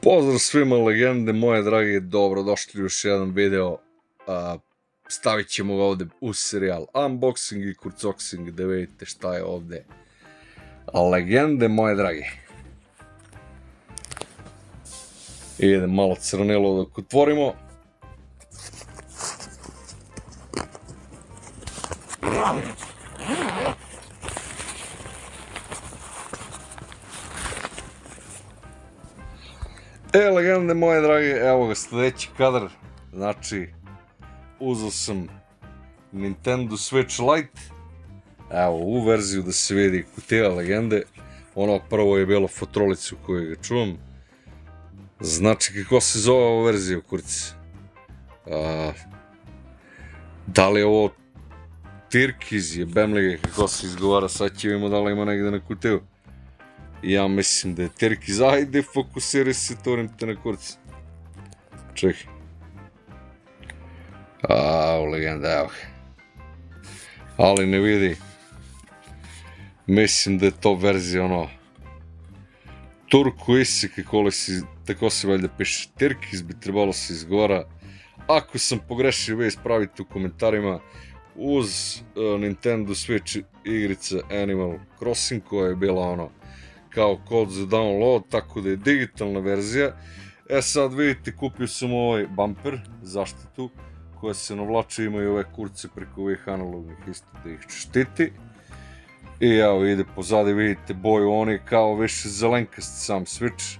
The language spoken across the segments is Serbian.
Pozdrav svima legende moje drage, dobrodošli u još jedan video. Stavit ćemo ga ovde u serijal unboxing i kurcoxing da vidite šta je ovde. Legende moje drage. Idem malo crnilo dok otvorimo. Legende moje drage, evo ga sledeći kadar, znači uzeo sam Nintendo Switch Lite, evo u verziju da se vidi kutija legende, ono prvo je bilo fotrolicu koju ga čuvam, znači kako se zove ova verzija kurci, da li je ovo Tirkiz jebemlige kako se izgovara, sad će vidimo da li ima negde na kutiju. Ja mislim da je Tirkiz, ajde fokusiraj se, torim te na kurci. Čekaj. Legenda, evo ga. Ali ne vidi. Mislim da je to verzija ono Turku isi, tako se valjda piše. Tirkiz bi trebalo se izgovara. Ako sam pogrešio, vi ispravite u komentarima. Uz Nintendo Switch igrica Animal Crossing koja je bila ono kao kod za download, tako da je digitalna verzija. Sad vidite, kupio sam ovaj bumper, zaštitu, koja se navlači, imaju ove kurce preko ovih analognih isto da ih štiti. I evo ide pozadi, vidite boju, on je kao više zelenkast sam Switch.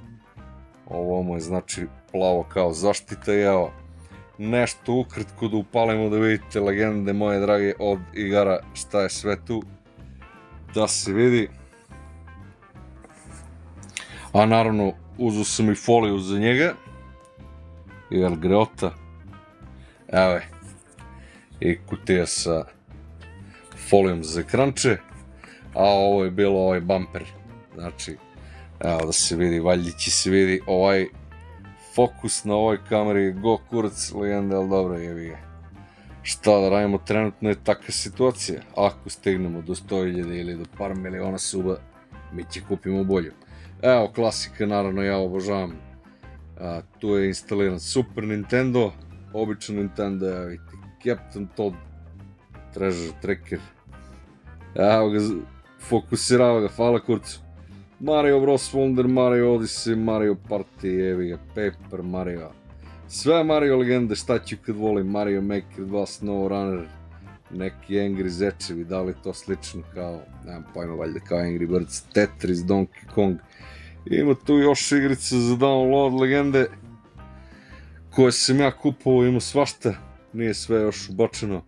Ovo mu je znači plavo kao zaštita i evo nešto ukratko da upalimo da vidite legende moje drage od igara šta je sve tu da se vidi. A naravno uzeo sam i foliju za njega, jer greota, evo je, i kutija sa folijom za ekranče, a ovo je bilo ovaj bumper, znači, evo da se vidi, valjda se vidi ovaj fokus na ovoj kameri, go kurac, legenda, ali dobro, jebi ga. Šta da radimo, trenutno je takva situacija, ako stignemo do 100.000 ili do par miliona suba, mi će kupimo bolju. Evo klasika, naravno ja obožavam, tu je instaliran Super Nintendo, običan Nintendo, evo vidite, Captain Toad, Treasure Tracker, evo ga, fokusirava ga, hvala kurcu, Mario Bros. Wonder, Mario Odyssey, Mario Party, evi ga, Paper Mario, sve Mario legende, šta ću kad volim, Mario Maker 2, Snow Runner, neki Angry Zečevi, da li to slično kao, nemam pojma, valjda kao Angry Birds, Tetris, Donkey Kong. Ima tu još igrice za download legende koje sam ja kupovao, ima svašta, nije sve još ubačeno.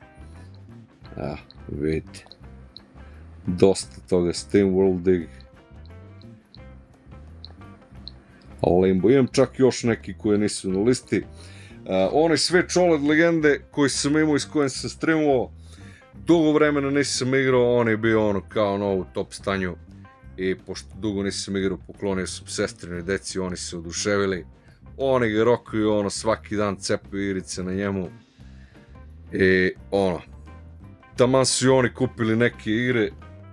Evo, vidite, dosta toga, Steam World Dig, Limbo, imam čak još neki koje nisu na listi. Onaj Switch OLED legende koji sam imao i s kojim sam streamovao, dugo vremena nisam igrao, on je bio ono kao ono u top stanju i pošto dugo nisam igrao, poklonio sam sestrinoj deci, oni se oduševili, oni ga rokuju, ono svaki dan cepaju igrice na njemu i ono, taman su i oni kupili neke igre,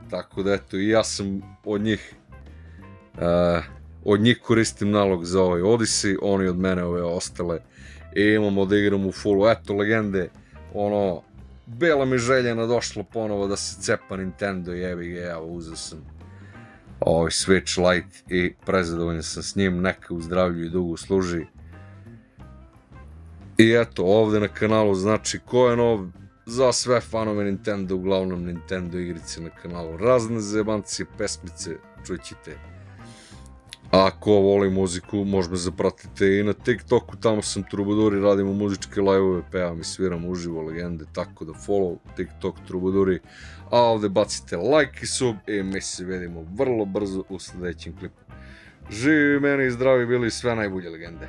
tako da eto i ja sam od njih koristim nalog za ovaj Odyssey, oni od mene ove ostale i imamo da igram u fullu, eto legende, ono, bela mi željena došla ponovo da se cepa Nintendo, jebi ga, evo uzeo sam ovaj Switch Lite i prezadovoljan sam s njim, neka u zdravlju i dugo služi. I eto, ovde na kanalu, znači ko je nov, za sve fanove Nintendo, uglavnom Nintendo igrice na kanalu, razne zajebancije, pesmice, čućete. A ako voli muziku, možda me zapratite i na TikToku, tamo sam Trubaduri, radimo muzičke live-ove, pevam i sviram uživo legende, tako da follow TikTok Trubaduri, a ovde bacite like i sub i mi se vidimo vrlo brzo u sledećem klipu. Živi meni i zdravi bili, sve najbolje legende.